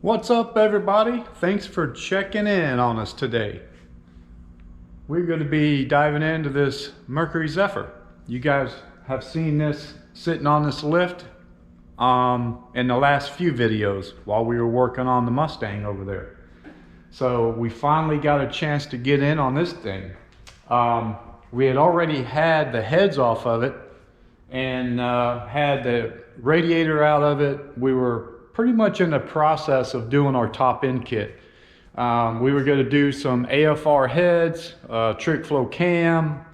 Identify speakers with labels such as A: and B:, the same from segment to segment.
A: What's up, everybody? Thanks for checking in on us today. We're going to be diving into this Mercury Zephyr. You guys have seen this sitting on this lift in the last few videos while we were working on the Mustang over there. So we finally got a chance to get in on this thing. We had already had the heads off of it and had the radiator out of it. We were pretty much in the process of doing our top end kit. We were going to do some AFR heads, trick flow cam.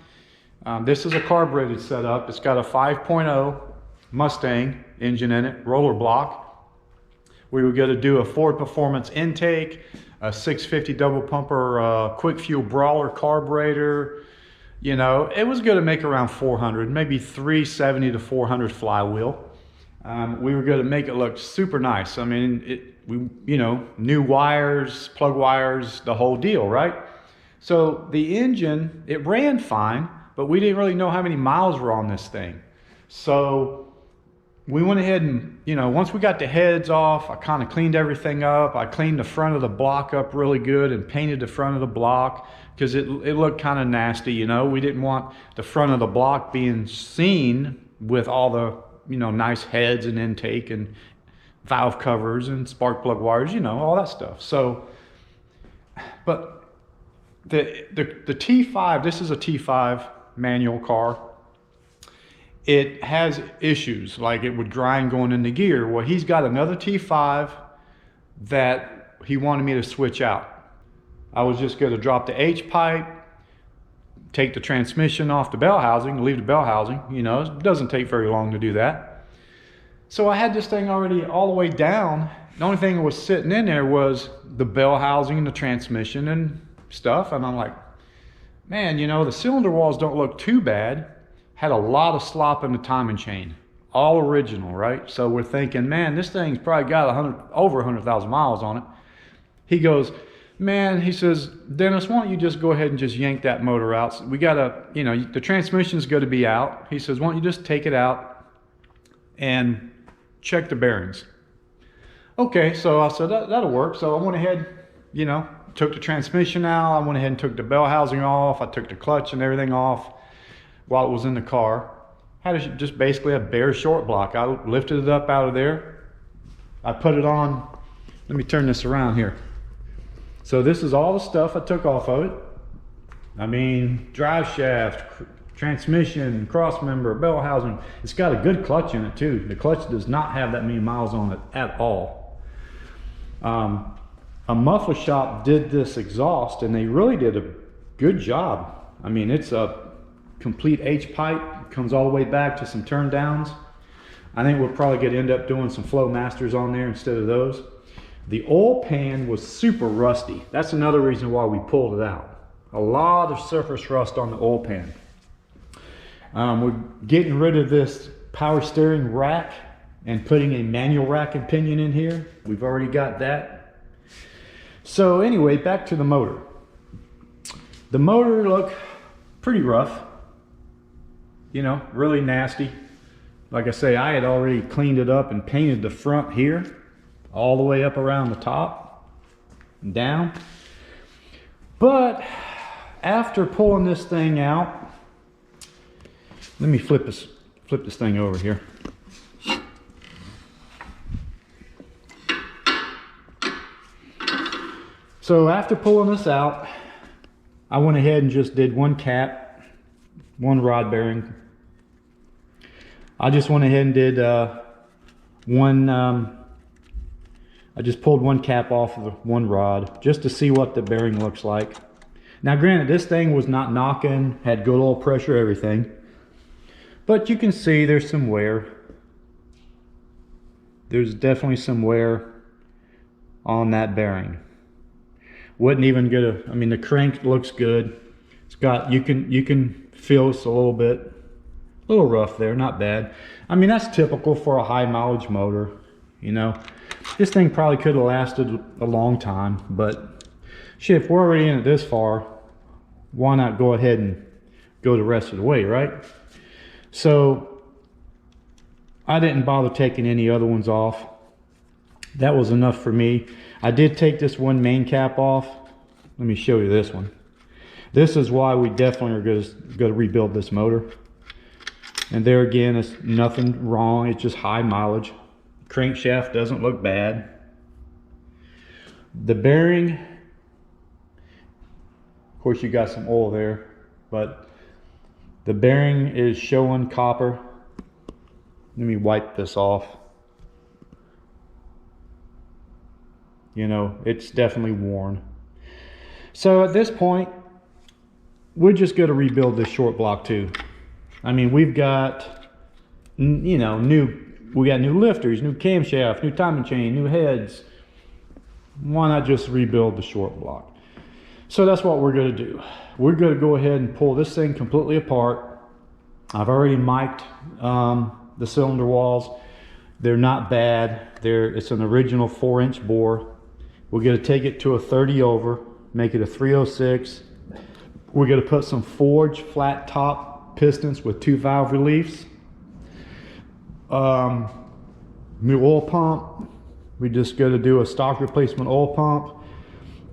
A: This is a carbureted setup. It's got a 5.0 Mustang engine in it, roller block. We were going to do a Ford Performance intake, a 650 double pumper quick fuel brawler carburetor. You know, it was going to make around 400, maybe 370 to 400 flywheel. We were going to make it look super nice. I mean, new wires, plug wires, the whole deal, right? So the engine, it ran fine, but we didn't really know how many miles were on this thing. So we went ahead and, once we got the heads off, I kind of cleaned everything up. I cleaned the front of the block up really good and painted the front of the block because it looked kind of nasty, We didn't want the front of the block being seen with all the nice heads and intake and valve covers and spark plug wires, all that stuff. So, but the T5, this is a T5 manual car. It has issues, like it would grind going into gear. Well, he's got another T5 that he wanted me to switch out. I was just going to drop the H pipe, take the transmission off the bell housing, leave the bell housing, it doesn't take very long to do that. So I had this thing already all the way down. The only thing that was sitting in there was the bell housing and the transmission and stuff. And I'm like, man, the cylinder walls don't look too bad. Had a lot of slop in the timing chain, all original, right? So we're thinking, man, this thing's probably got over 100,000 miles on it. He goes, man, he says, Dennis, why don't you just go ahead and just yank that motor out? We gotta, the transmission's going to be out. He says, why don't you just take it out and check the bearings? Okay, so I said, that'll work. So I went ahead, took the transmission out. I went ahead and took the bell housing off. I took the clutch and everything off while it was in the car. Had just basically a bare short block. I lifted it up out of there. I put it on. Let me turn this around here. So this is all the stuff I took off of it. I mean, drive shaft, transmission, cross member, bell housing. It's got a good clutch in it too. The clutch does not have that many miles on it at all. A muffler shop did this exhaust and they really did a good job. I mean, it's a complete H pipe, comes all the way back to some turn downs. I think we're probably going to end up doing some flow masters on there instead of those. The oil pan was super rusty. That's another reason why we pulled it out. A lot of surface rust on the oil pan. We're getting rid of this power steering rack and putting a manual rack and pinion in here. We've already got that. So anyway, back to the motor. The motor looked pretty rough. Really nasty. Like I say, I had already cleaned it up and painted the front here, all the way up around the top and down. But after pulling this thing out, let me flip this thing over here. So after pulling this out, I went ahead and just did one cap, one rod bearing. I just went ahead and did I just pulled one cap off of the one rod just to see what the bearing looks like. Now granted, this thing was not knocking, had good oil pressure, everything. But you can see there's some wear. There's definitely some wear on that bearing. Wouldn't even get a, I mean, the crank looks good. It's got, you can feel it's a little rough there, not bad. I mean, that's typical for a high mileage motor, This thing probably could have lasted a long time, but shit, if we're already in it this far, why not go ahead and go the rest of the way, right? So I didn't bother taking any other ones off. That was enough for me. I did take this one main cap off. Let me show you this one. This is why we definitely are going to rebuild this motor. And there again, it's nothing wrong. It's just high mileage. Crankshaft doesn't look bad. The bearing, of course you got some oil there, but the bearing is showing copper. Let me wipe this off. You know, it's definitely worn. So at this point, we're just going to rebuild this short block too. I mean, we've got, you know, we got new lifters, new camshaft, new timing chain, new heads. Why not just rebuild the short block? So that's what we're going to do. We're going to go ahead and pull this thing completely apart. I've already mic'd the cylinder walls. They're not bad. It's an original 4-inch bore. We're going to take it to a 30 over, make it a 306. We're going to put some forged flat top pistons with 2 valve reliefs. New oil pump. We just got to do a stock replacement oil pump.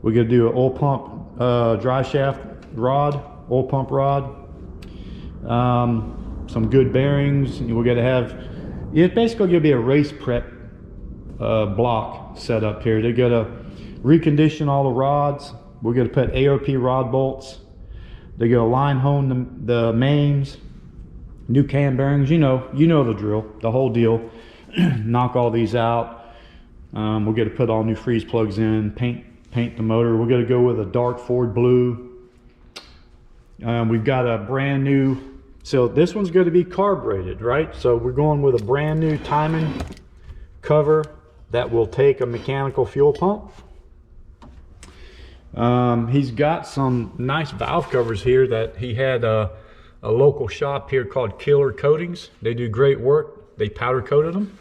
A: We're going to do an oil pump dry shaft rod, oil pump rod. Some good bearings. We're going to have, it's basically going to be a race prep block set up here. They're going to recondition all the rods. We're going to put AOP rod bolts. They're going to line hone the mains, new cam bearings. You know the drill, the whole deal. Knock all these out. We're going to put all new freeze plugs in, paint the motor. We're going to go with a dark Ford blue. We've got a brand new, so this one's going to be carbureted, right? So we're going with a brand new timing cover that will take a mechanical fuel pump. He's got some nice valve covers here that he had a local shop here called Killer Coatings. They do great work. They powder coated them.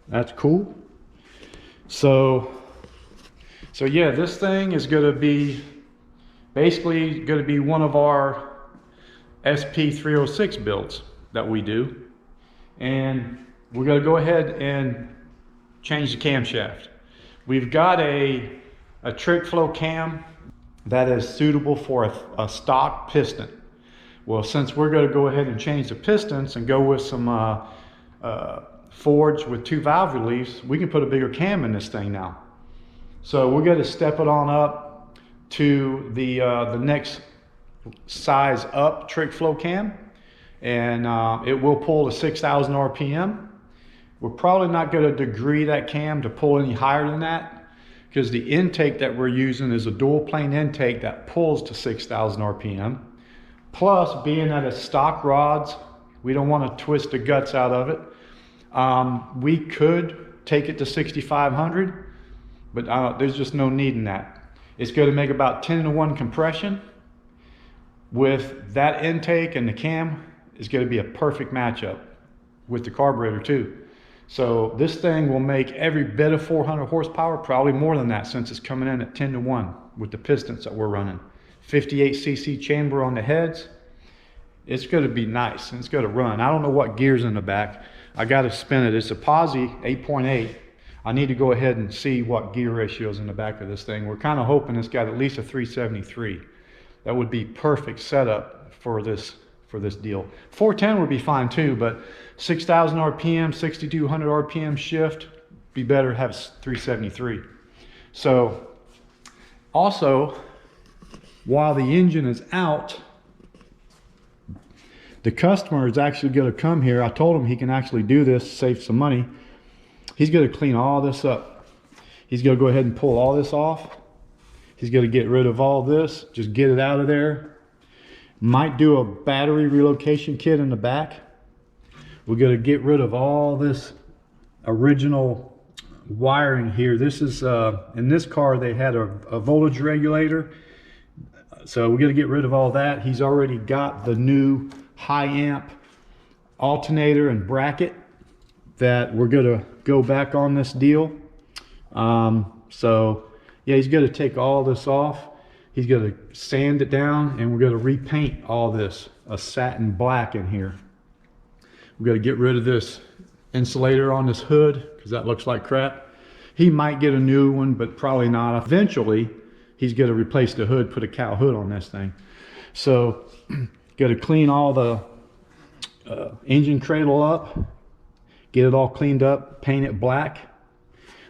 A: That's cool. So yeah, this thing is going to be basically going to be one of our SP306 builds that we do. And we're going to go ahead and change the camshaft. We've got a trick flow cam that is suitable for a stock piston. Well, since we're going to go ahead and change the pistons and go with some forged with 2 valve reliefs, we can put a bigger cam in this thing now. So we're going to step it on up to the next size up trick flow cam, and it will pull to 6,000 RPM. We're probably not going to degree that cam to pull any higher than that, because the intake that we're using is a dual plane intake that pulls to 6,000 RPM. Plus, being that it's stock rods, we don't want to twist the guts out of it. We could take it to 6,500, but there's just no need in that. It's going to make about 10-to-1 compression. With that intake and the cam, it's going to be a perfect matchup with the carburetor too. So this thing will make every bit of 400 horsepower, probably more than that, since it's coming in at 10-to-1 with the pistons that we're running. 58cc chamber on the heads. It's going to be nice and it's going to run. I don't know what gear's in the back. I got to spin it. It's a Posi 8.8. I need to go ahead and see what gear ratio is in the back of this thing. We're kind of hoping it's got at least a 373. That would be perfect setup for this deal. 410 would be fine too, but 6,000 RPM, 6,200 RPM shift, be better to have 373. So also, while the engine is out, the customer is actually going to come here. I told him he can actually do this, save some money. He's going to clean all this up. He's going to go ahead and pull all this off. He's going to get rid of all this, just get it out of there. Might do a battery relocation kit in the back. We're going to get rid of all this original wiring here. This is, in this car they had a voltage regulator. So we're going to get rid of all that. He's already got the new high amp alternator and bracket that we're going to go back on this deal. So yeah, he's going to take all this off. He's going to sand it down, and we're going to repaint all this a satin black in here. We're going to get rid of this insulator on this hood because that looks like crap. He might get a new one, but probably not. Eventually, he's going to replace the hood, put a cow hood on this thing. So, got to clean all the engine cradle up, get it all cleaned up, paint it black.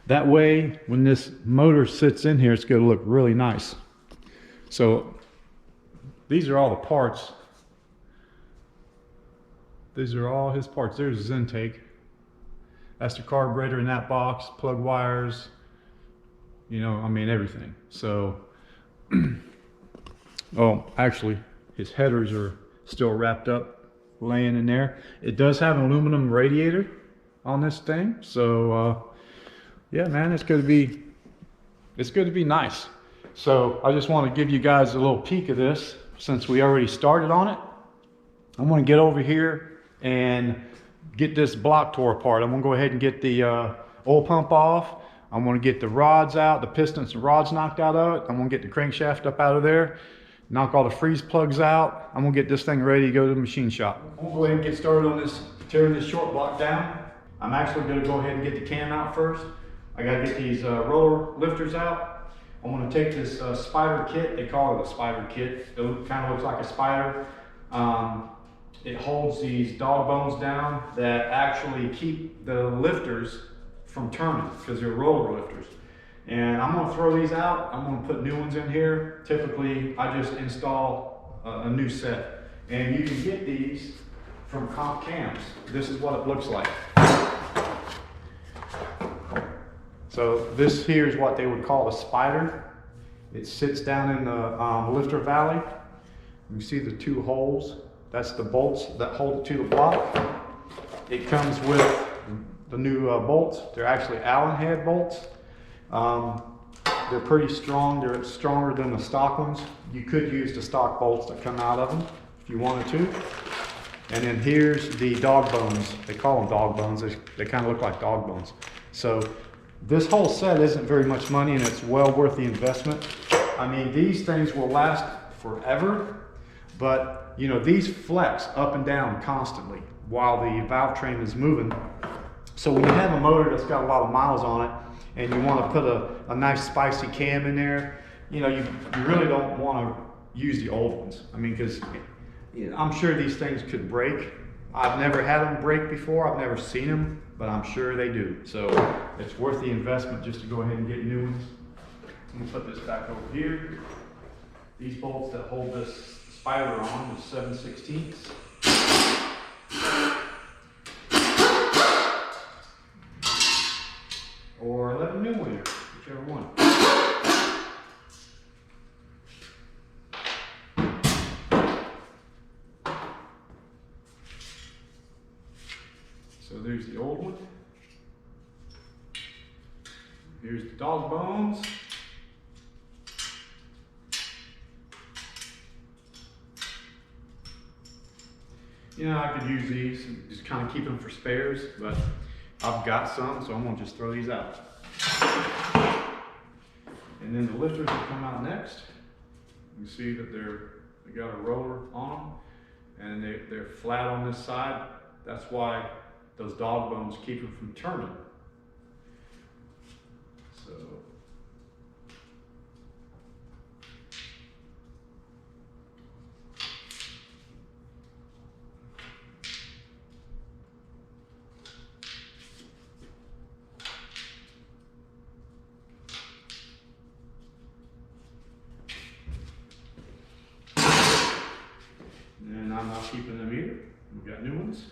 A: That way, when this motor sits in here, it's going to look really nice. So, these are all the parts. These are all his parts. There's his intake. That's the carburetor in that box, plug wires, you know, I mean everything. So, oh, actually, his headers are still wrapped up, laying in there. It does have an aluminum radiator on this thing. So, yeah, man, it's going to be nice. So I just want to give you guys a little peek of this since we already started on it. I'm going to get over here and get this block tore apart. I'm going to go ahead and get the oil pump off. I'm going to get the rods out, the pistons and rods knocked out of it. I'm going to get the crankshaft up out of there, knock all the freeze plugs out. I'm going to get this thing ready to go to the machine shop. I'm going to go ahead and get started on this, tearing this short block down. I'm actually going to go ahead and get the cam out first. I got to get these roller lifters out. I'm going to take this spider kit. They call it a spider kit. It kind of looks like a spider. It holds these dog bones down that actually keep the lifters from turning because they're roller lifters. And I'm going to throw these out. I'm going to put new ones in here. Typically, I just install a new set. And you can get these from Camshaft. This is what it looks like. So this here is what they would call a spider. It sits down in the lifter valley. You see the two holes. That's the bolts that hold it to the block. It comes with the new bolts. They're actually Allen head bolts. They're pretty strong. They're stronger than the stock ones. You could use the stock bolts that come out of them if you wanted to. And then here's the dog bones. They call them dog bones. They kind of look like dog bones. So this whole set isn't very much money, and it's well worth the investment. I mean, these things will last forever, but you know, these flex up and down constantly while the valve train is moving. So when you have a motor that's got a lot of miles on it and you want to put a nice spicy cam in there, you know, you really don't want to use the old ones. I mean, because I'm sure these things could break. I've never had them break before. I've never seen them, but I'm sure they do. So it's worth the investment just to go ahead and get new ones. I'm going to put this back over here. These bolts that hold this spider on is 7/16. Or 11 millimeter, whichever one. So there's the old one. Here's the dog bones. You know, I could use these and just kind of keep them for spares, but I've got some, so I'm going to just throw these out. And then the lifters will come out next. You can see that they got a roller on them, and they're flat on this side. That's why those dog bones keep them from turning. So I'm not keeping them either. We've got new ones.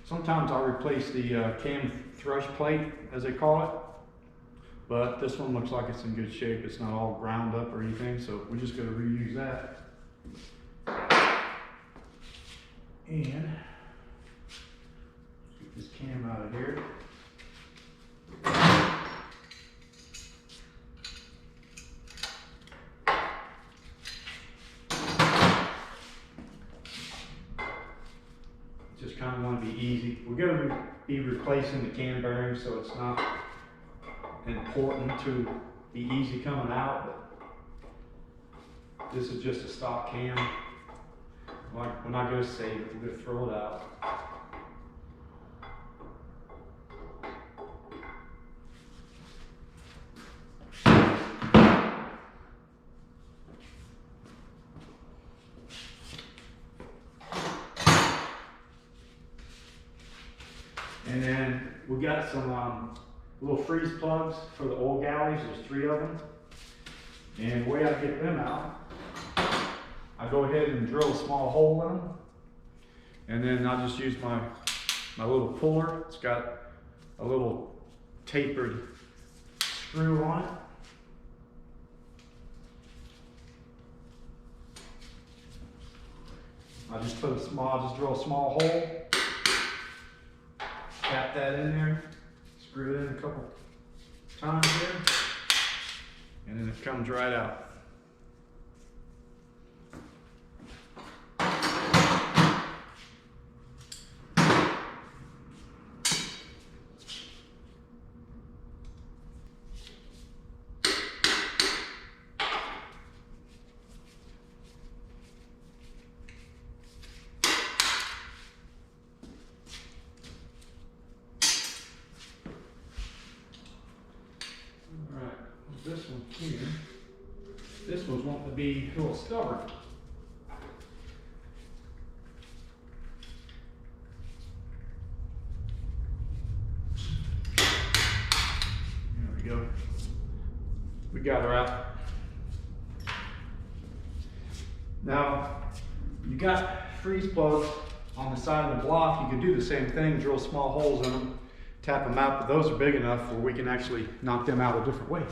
A: Sometimes I'll replace the Cam Thrush Plate, as they call it. but this one looks like it's in good shape. It's not all ground up or anything, so we're just gonna reuse that. And get this cam out of here. Just kind of want to be easy. We're going to be replacing the cam bearing, so it's not important to be easy coming out. But this is just a stock cam. Like, we're not going to save it, we're going to throw it out. And then we got some little freeze plugs for the oil galleys. There's 3 of them. And the way I get them out, I go ahead and drill a small hole in them. And then I'll just use my little puller. It's got a little tapered screw on it. I'll just drill a small hole. Tap that in there, screw it in a couple times here, and then it comes right out. This one here, this one's wanting to be a little stubborn. There we go. We got her out. Now, you got freeze plugs on the side of the block. You can do the same thing, drill small holes in them, tap them out, but those are big enough where we can actually knock them out a different way.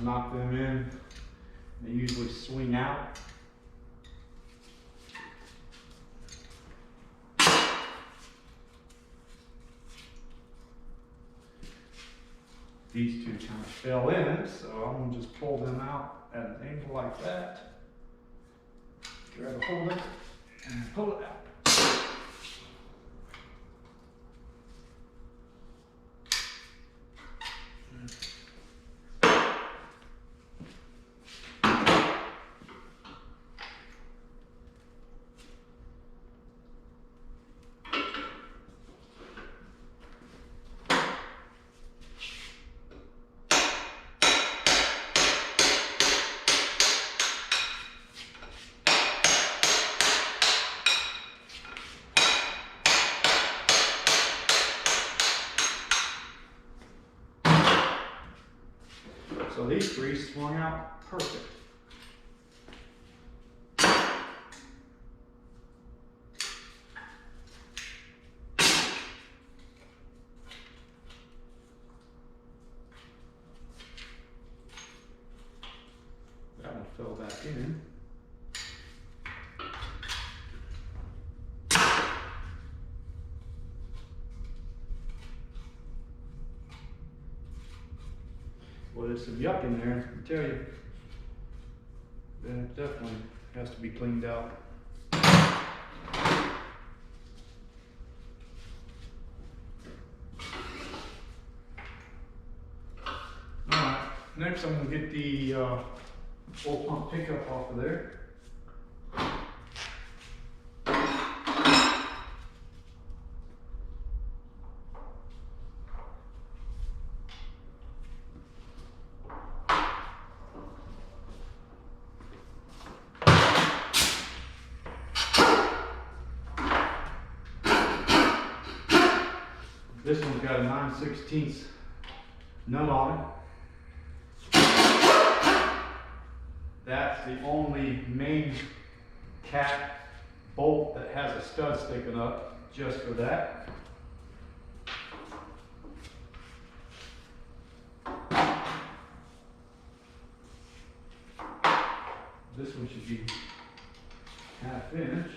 A: Knock them in. They usually swing out. These two kind of fell in, so I'm going to just pull them out at an angle like that. Grab a hold of it and pull it out. So these 3 swung out perfect. That one fell back in. Well, there's some yuck in there, I tell you. That definitely has to be cleaned out. Alright, next I'm going to get the oil pump pickup off of there. This one's got a 9/16 nut on it. That's the only main cap bolt that has a stud sticking up, just for that. This one should be 1/2 inch.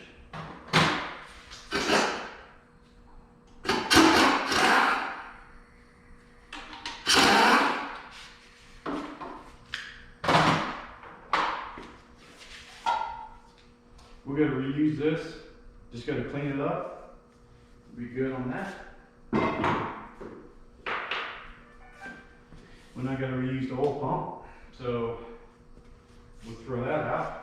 A: We're going to reuse this, just going to clean it up, be good on that. We're not going to reuse the oil pump, so we'll throw that out.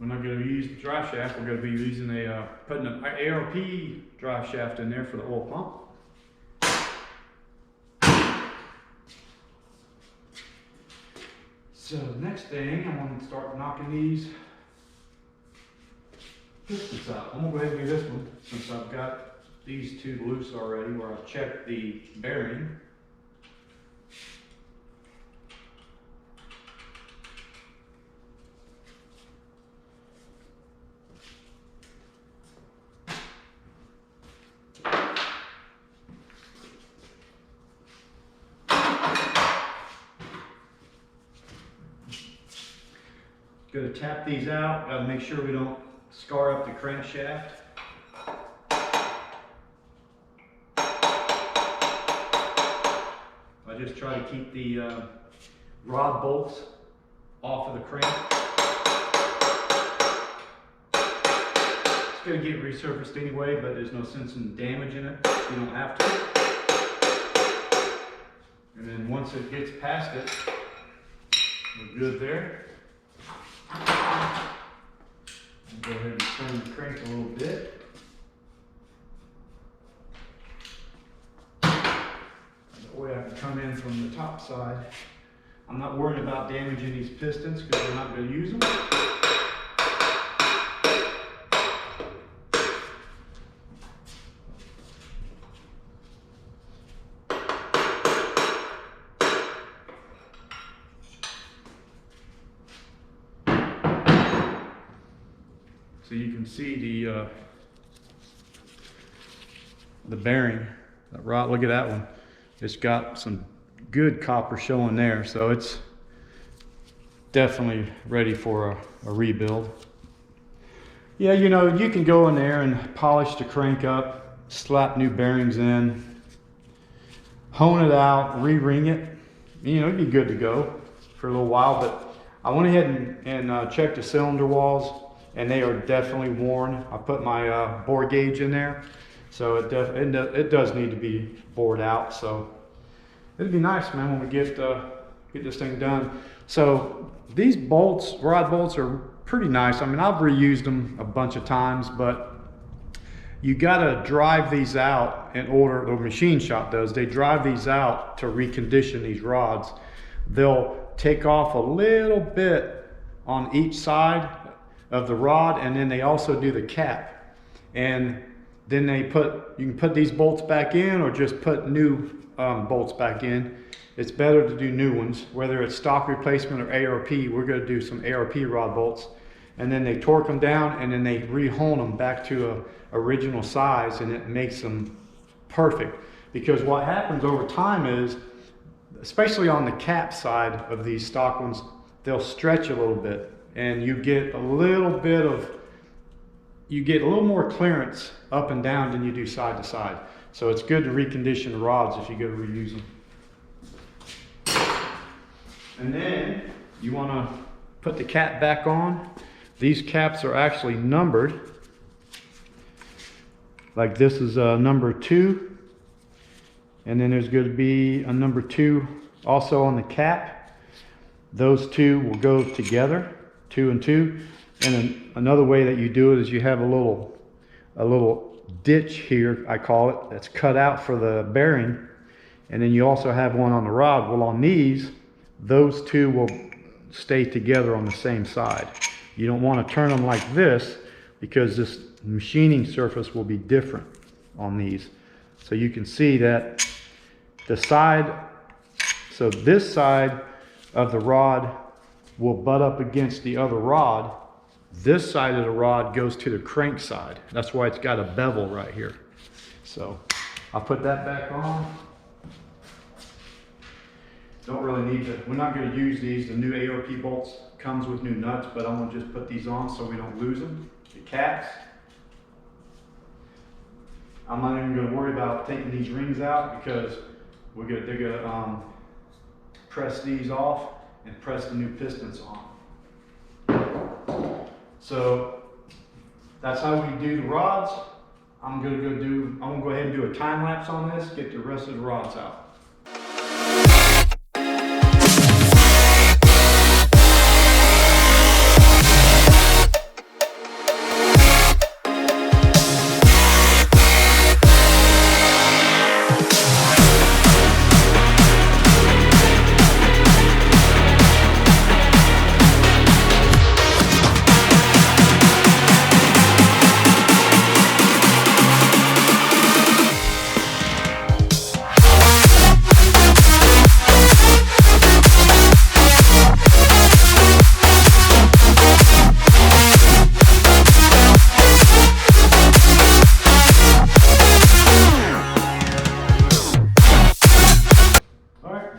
A: We're not going to use the drive shaft. We're going to be using putting an ARP drive shaft in there for the oil pump. So the next thing, I want to start knocking these pistons out. I'm going to go ahead and do this one since I've got these two loose already, where I've checked the bearing. Going to tap these out. Got to make sure we don't scar up the crankshaft. I just try to keep the rod bolts off of the crank. It's going to get resurfaced anyway, but there's no sense in damaging it. You don't have to. And then once it gets past it, we're good there. Go ahead and turn the crank a little bit. That way I can come in from the top side. I'm not worried about damaging these pistons because we're not going to use them. So you can see the bearing, that rod. Look at that one. It's got some good copper showing there, so it's definitely ready for a rebuild. Yeah, you know, you can go in there and polish the crank up, slap new bearings in, hone it out, re-ring it. You know, it'd be good to go for a little while, but I went ahead and checked the cylinder walls, and they are definitely worn. I put my bore gauge in there, so it does need to be bored out. So it'd be nice, man, when we get this thing done. So these bolts, rod bolts, are pretty nice. I mean, I've reused them a bunch of times, but you gotta drive these out in order, the machine shop does, they drive these out to recondition these rods. They'll take off a little bit on each side of the rod, and then they also do the cap, and then you can put these bolts back in or just put new bolts back in. It's better to do new ones, whether it's stock replacement or ARP. We're going to do some ARP rod bolts, and then they torque them down and then they re-hone them back to a original size, and it makes them perfect. Because what happens over time is, especially on the cap side of these stock ones, they'll stretch a little bit, and you get a little more clearance up and down than you do side to side. So it's good to recondition the rods if you go to reuse them. And then you want to put the cap back on. These caps are actually numbered. Like this is number 2. And then there's going to be a number 2 also on the cap. Those two will go together, 2 and 2. And then another way that you do it is you have a little ditch here, I call it, that's cut out for the bearing. And then you also have one on the rod. Well, on these, those two will stay together on the same side. You don't want to turn them like this because this machining surface will be different on these. So you can see that the side, so this side of the rod will butt up against the other rod. This side of the rod goes to the crank side. That's why it's got a bevel right here. So I'll put that back on. Don't really need to, we're not going to use these. The new ARP bolts comes with new nuts, but I'm going to just put these on so we don't lose them. The caps. I'm not even going to worry about taking these rings out because they're going to press these off and press the new pistons on. So that's how we do the rods. I'm going to go ahead and do a time lapse on this, get the rest of the rods out.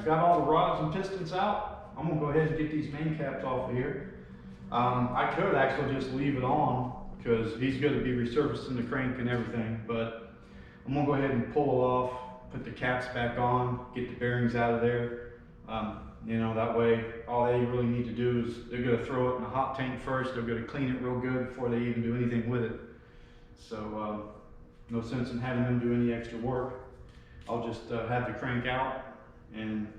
A: Got all the rods and pistons out. I'm gonna go ahead and get these main caps off of here. I could actually just leave it on because he's going to be resurfacing the crank and everything, but I'm gonna go ahead and pull it off, put the caps back on, get the bearings out of there. You know, that way all they really need to do is they're gonna throw it in a hot tank first. They're gonna clean it real good before they even do anything with it. So no sense in having them do any extra work. I'll just have the crank out and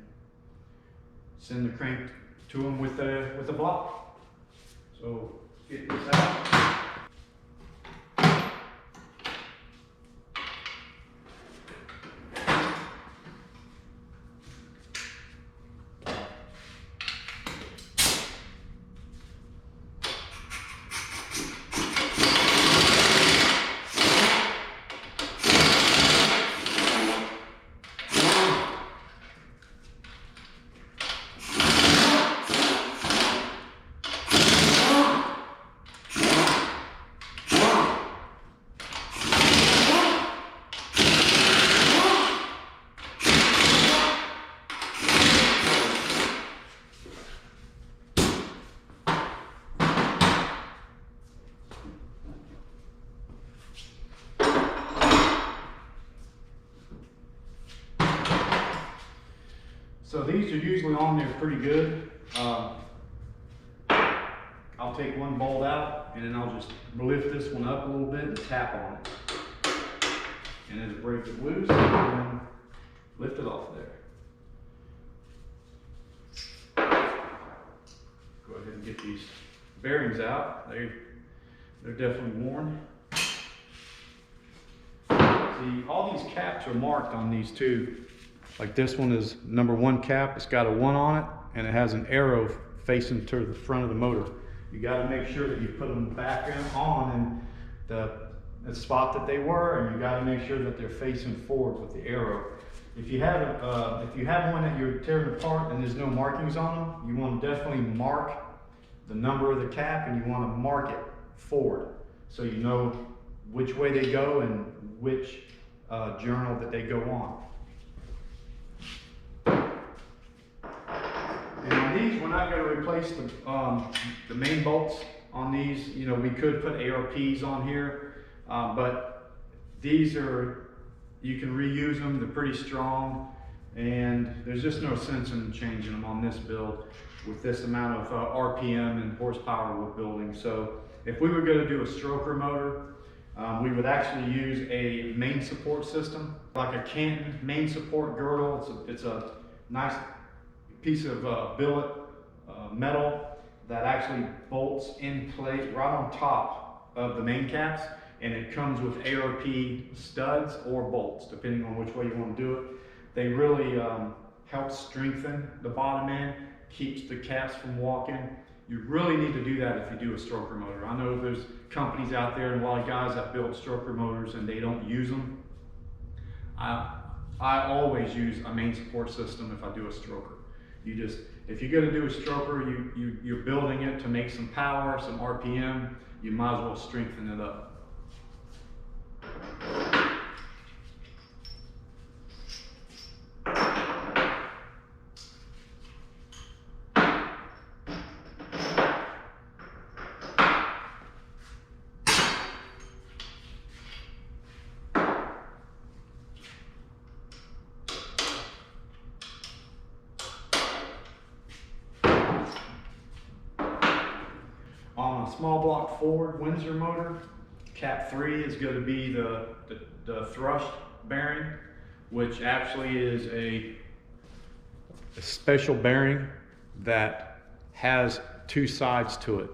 A: send the crank to them with the block. So get this out. So these are usually on there pretty good. I'll take one bolt out and then I'll just lift this one up a little bit and tap on it. And it'll break it loose and then lift it off there. Go ahead and get these bearings out. They're definitely worn. See, all these caps are marked on these too. Like this one is number 1 cap, it's got a 1 on it, and it has an arrow facing to the front of the motor. You got to make sure that you put them back on in the spot that they were, and you got to make sure that they're facing forward with the arrow. If you have one that you're tearing apart and there's no markings on them, you want to definitely mark the number of the cap, and you want to mark it forward so you know which way they go and which journal that they go on. And on these, we're not going to replace the main bolts on these. You know, we could put ARPs on here, but these are you can reuse them. They're pretty strong, and there's just no sense in changing them on this build with this amount of RPM and horsepower we're building. So if we were going to do a stroker motor, we would actually use a main support system, like a Canton main support girdle. It's a nice piece of billet metal that actually bolts in place right on top of the main caps, and it comes with ARP studs or bolts, depending on which way you want to do it. They really help strengthen the bottom end, keeps the caps from walking. You really need to do that if you do a stroker motor. I know there's companies out there and a lot of guys that build stroker motors and they don't use them. I always use a main support system if I do a stroker. If you're going to do a stroker, you're building it to make some power, some RPM, you might as well strengthen it up. On a small block Ford Windsor motor, cap 3 is going to be the thrust bearing, which actually is a special bearing that has two sides to it.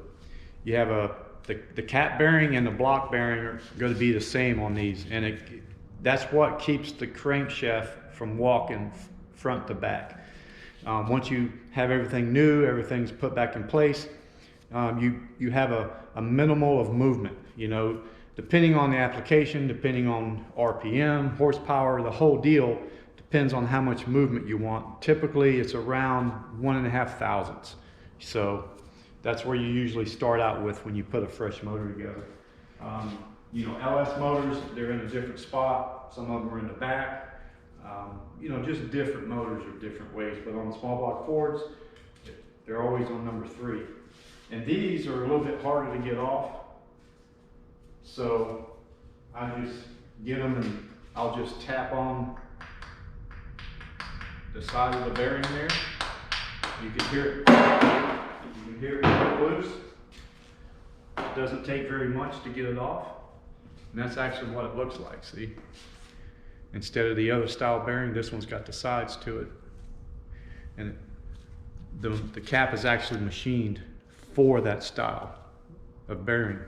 A: You have the cap bearing and the block bearing are going to be the same on these, and that's what keeps the crankshaft from walking front to back. Once you have everything new, everything's put back in place, you have a minimal of movement, you know, depending on the application, depending on RPM, horsepower, the whole deal depends on how much movement you want. Typically it's around 1.5 thousandths. So that's where you usually start out with when you put a fresh motor together. You know, LS motors, they're in a different spot. Some of them are in the back. You know, just different motors are different ways, but on the small block Fords, they're always on number 3. And these are a little bit harder to get off. So I just get them and I'll just tap on the side of the bearing there. You can hear it. You can hear it get loose. It doesn't take very much to get it off. And that's actually what it looks like, see? Instead of the other style bearing, this one's got the sides to it. And the cap is actually machined for that style of bearing.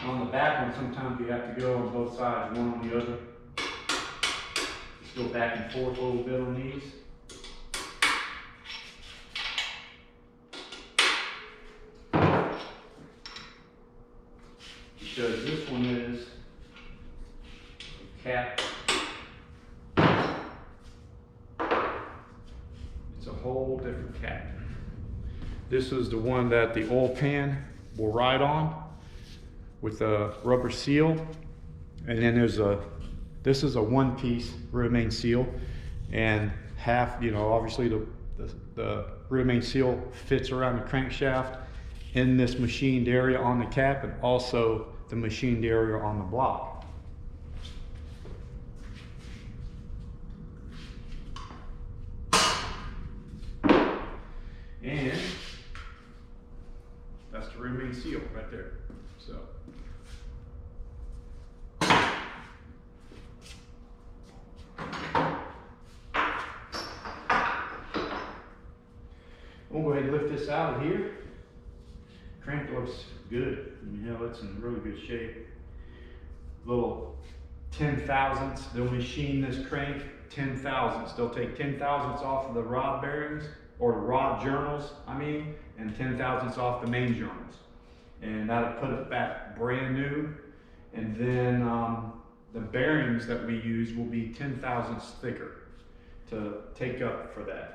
A: On the back one, sometimes you have to go on both sides, one on the other. Just go back and forth a little bit on these. Because this one is cap. It's a whole different cap. This is the one that the oil pan will ride on, with a rubber seal, and then this is a one-piece rear main seal, and half, you know, obviously the rear main seal fits around the crankshaft in this machined area on the cap, and also the machined area on the block. And that's the rear main seal right there. So we'll go ahead and lift this out of here. Crank looks good. You know, it's in really good shape. Little 10 thousandths. They'll machine this crank 10 thousandths. They'll take 10 thousandths off of the rod bearings or the rod journals, and 10 thousandths off the main journals. And that'll put it back brand new. And then the bearings that we use will be 10 thousandths thicker to take up for that.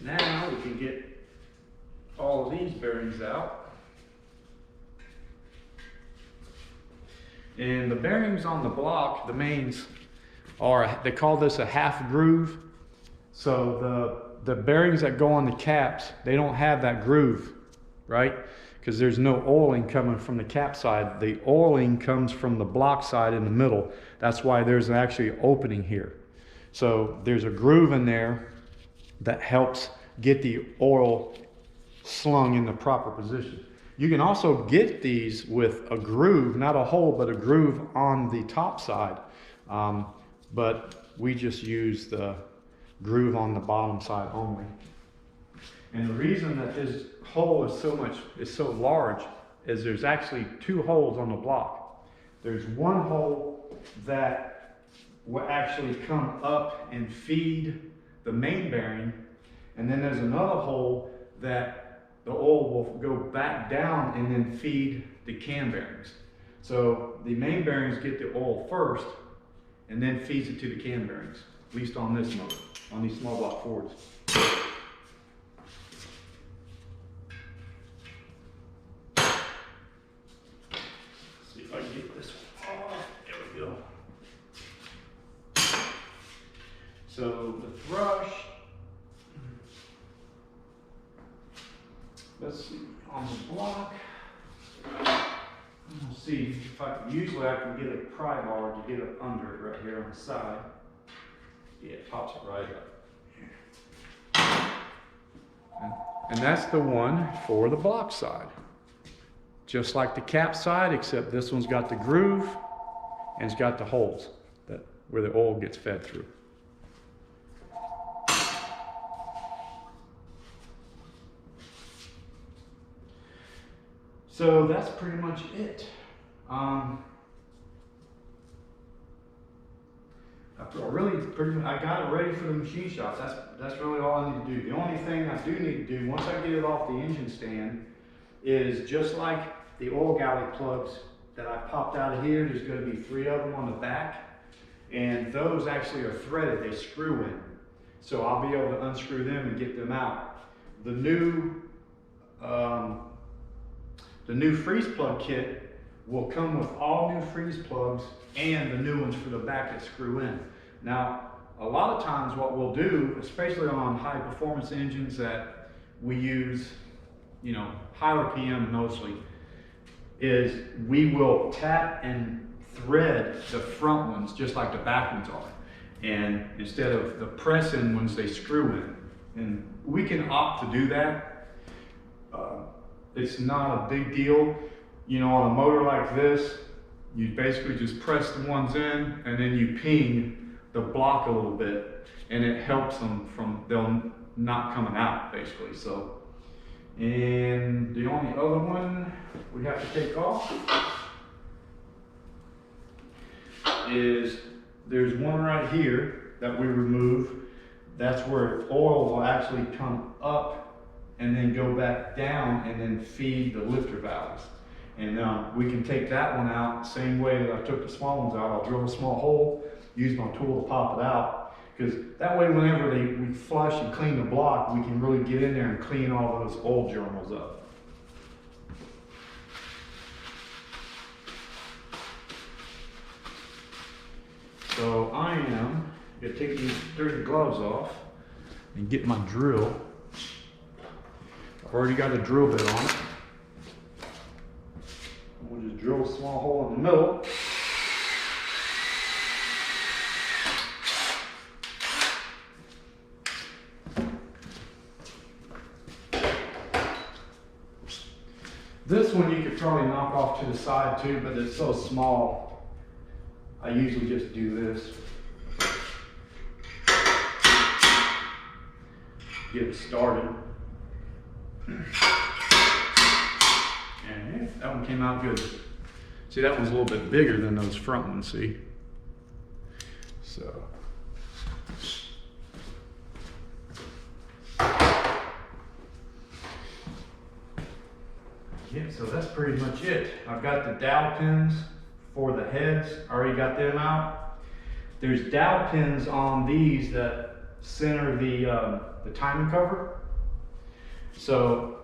A: Now we can get all of these bearings out. And the bearings on the block, the mains, they call this a half groove. So the bearings that go on the caps, they don't have that groove, right? Because there's no oiling coming from the cap side. The oiling comes from the block side in the middle. That's why there's actually an opening here. So there's a groove in there that helps get the oil slung in the proper position. You can also get these with a groove, not a hole, but a groove on the top side. But we just use the groove on the bottom side only. And the reason that this hole is so large is there's actually two holes on the block. There's one hole that will actually come up and feed the main bearing, and then there's another hole that the oil will go back down and then feed the cam bearings. So the main bearings get the oil first and then feeds it to the cam bearings, at least on this motor, on these small block Fords. See if I can get this one off. There we go. So the thrush, let's see, on the block, we'll see if usually I can get a pry bar to get it under it right here on the side. Yeah, it pops it right up. And that's the one for the block side. Just like the cap side, except this one's got the groove and it's got the holes where the oil gets fed through. So that's pretty much it. I got it ready for the machine shops. That's really all I need to do. The only thing I do need to do once I get it off the engine stand is just like the oil galley plugs that I popped out of here. There's going to be 3 of them on the back, and those actually are threaded. They screw in, so I'll be able to unscrew them and get them out. The new freeze plug kit will come with all new freeze plugs and the new ones for the back that screw in. Now, a lot of times what we'll do, especially on high performance engines that we use, high RPM mostly, is we will tap and thread the front ones just like the back ones are. And instead of the press-in ones, they screw in. And we can opt to do that. It's not a big deal. On a motor like this, you basically just press the ones in and then you ping the block a little bit, and it helps them from them not coming out, basically. So, and the only other one we have to take off is there's one right here that we remove. That's where oil will actually come up and then go back down and then feed the lifter valves. And we can take that one out the same way that I took the small ones out. I'll drill a small hole, use my tool to pop it out, because that way whenever we flush and clean the block, we can really get in there and clean all those oil journals up. So I am going to take these dirty gloves off and get my drill. I've already got a drill bit on it. We'll just drill a small hole in the middle. This one you could probably knock off to the side too, but it's so small, I usually just do this. Get it started. And yeah, that one came out good. See, that one's a little bit bigger than those front ones, see? So. Yeah, so that's pretty much it. I've got the dowel pins for the heads. I already got them out. There's dowel pins on these that center the timing cover. So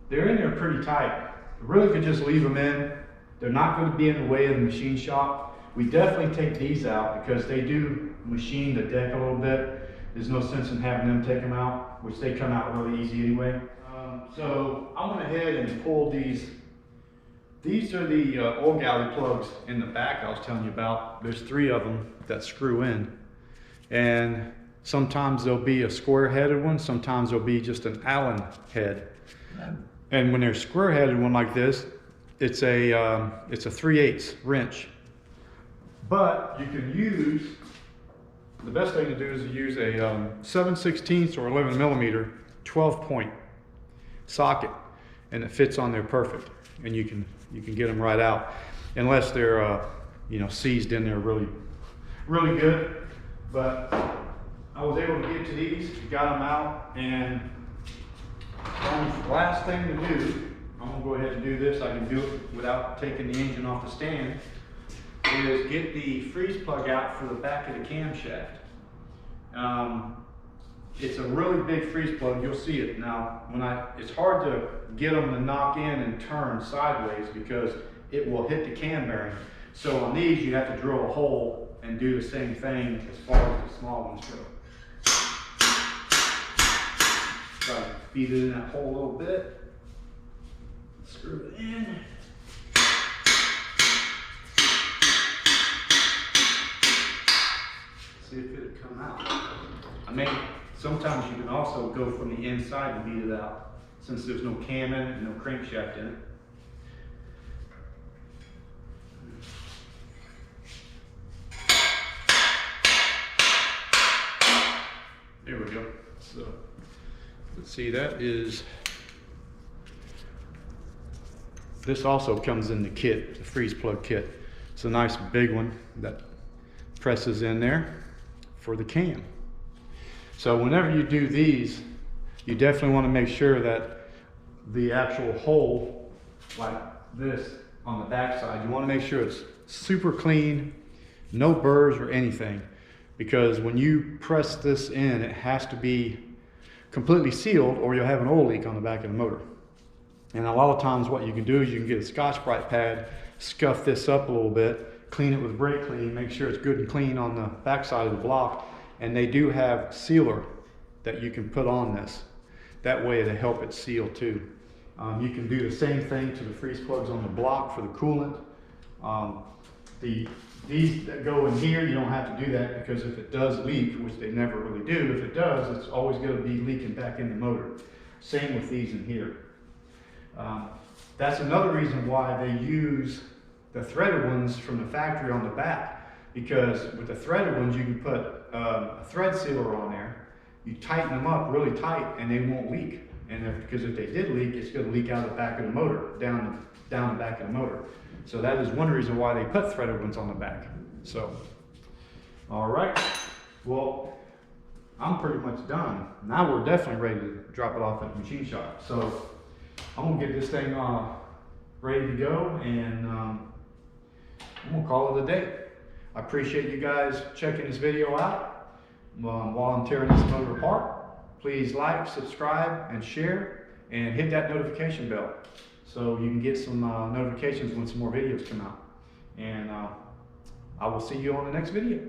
A: they're in there pretty tight. Really could just leave them in. They're not going to be in the way of the machine shop. We definitely take these out because they do machine the deck a little bit. There's no sense in having them take them out, which they come out really easy anyway. So I went ahead and pulled these. These are the oil galley plugs in the back I was telling you about. There's 3 of them that screw in. And sometimes there'll be a square-headed one, sometimes there'll be just an Allen head. And when there's a square-headed one like this, it's a 3/8 wrench. But you can use, the best thing to do is to use a 7/16 or 11 millimeter 12-point socket, and it fits on there perfect. And you can get them right out, unless they're you know, seized in there really good. But I was able to get to these, got them out, and the last thing to do, I'm gonna go ahead and do this. I can do it without taking the engine off the stand. Is get the freeze plug out for the back of the camshaft. It's a really big freeze plug. You'll see it now. It's hard to get them to knock in and turn sideways because it will hit the cam bearing. So on these, you have to drill a hole and do the same thing as far as the small ones go. Try to feed it in that hole a little bit. Screw it in. See if it'll come out. Sometimes you can also go from the inside and beat it out, since there's no cam in it and no crankshaft in it. There we go. So let's see, this also comes in the kit, the freeze plug kit. It's a nice big one that presses in there for the cam. So whenever you do these, you definitely want to make sure that the actual hole, like this on the back side, you want to make sure it's super clean, no burrs or anything, because when you press this in, it has to be completely sealed or you'll have an oil leak on the back of the motor. And a lot of times what you can do is you can get a Scotch-Brite pad, scuff this up a little bit, clean it with brake clean, make sure it's good and clean on the back side of the block. And they do have sealer that you can put on this. That way to help it seal too. You can do the same thing to the freeze plugs on the block for the coolant. These that go in here, you don't have to do that, because if it does leak, which they never really do, if it does, it's always going to be leaking back in the motor. Same with these in here. That's another reason why they use the threaded ones from the factory on the back. Because with the threaded ones, you can put a thread sealer on there. You tighten them up really tight and they won't leak. And because if they did leak, it's going to leak out the back of the motor, down the back of the motor. So that is one reason why they put threaded ones on the back. So, all right. Well, I'm pretty much done. Now we're definitely ready to drop it off at the machine shop. So I'm going to get this thing ready to go, and I'm going to call it a day. I appreciate you guys checking this video out while I'm tearing this motor apart. Please like, subscribe, and share, and hit that notification bell so you can get some notifications when some more videos come out. And I will see you on the next video.